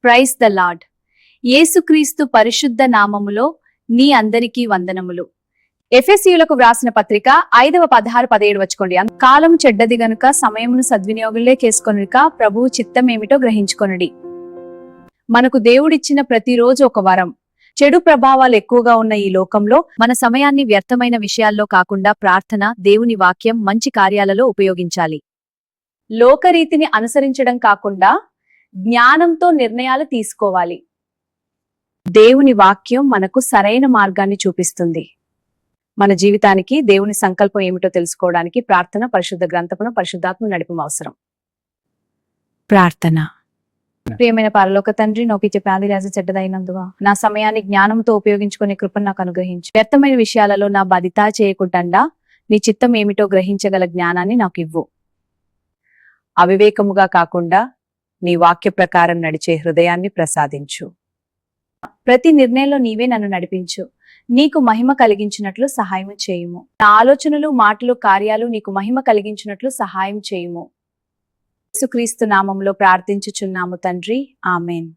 Praise the lord. యేసుక్రీస్తు పరిశుద్ధ నామములో నీ అందరికీ వందనములు. ఎఫెసీయులకు వ్రాసిన పత్రిక 5:16-17 వచ్చుకోండి. కాలం చెడ్డది గనుక సమయమును సద్వినియోగంలో చేసుకొనుక ప్రభువు చిత్తమేమిటో గ్రహించుకొనుడి. మనకు దేవుడిచ్చిన ప్రతిరోజు ఒక వరం. చెడు ప్రభావాలు ఎక్కువగా ఉన్న ఈ లోకంలో మన సమయాన్ని వ్యర్థమైన విషయాల్లో కాకుండా ప్రార్థన, దేవుని వాక్యం, మంచి కార్యాలలో ఉపయోగించాలి. లోకరీతిని అనుసరించడం కాకుండా జ్ఞానంతో నిర్ణయాలు తీసుకోవాలి. దేవుని వాక్యం మనకు సరైన మార్గాన్ని చూపిస్తుంది. మన జీవితానికి దేవుని సంకల్పం ఏమిటో తెలుసుకోవడానికి ప్రార్థన, పరిశుద్ధ గ్రంథమును, పరిశుద్ధాత్మ నడిపం అవసరం. ప్రార్థన. ప్రియమైన పరలోక తండ్రి, నోకిచ్చే ప్యాది రాజు చెడ్డదైనందువా నా సమయాన్ని జ్ఞానంతో ఉపయోగించుకునే కృపను నాకు అనుగ్రహించు. వ్యర్థమైన విషయాలలో నా బాధిత చేయకుండా నీ చిత్తం ఏమిటో గ్రహించగల జ్ఞానాన్ని నాకు ఇవ్వు. అవివేకముగా కాకుండా నీ వాక్య ప్రకారం నడిచే హృదయాన్ని ప్రసాదించు. ప్రతి నిర్ణయంలో నీవే నన్ను నడిపించు. నీకు మహిమ కలిగించినట్లు సహాయం చేయుము. నా ఆలోచనలు, మాటలు, కార్యాలు నీకు మహిమ కలిగించినట్లు సహాయం చేయుము. యేసుక్రీస్తు నామములో ప్రార్థించుచున్నాము తండ్రి, ఆమేన్.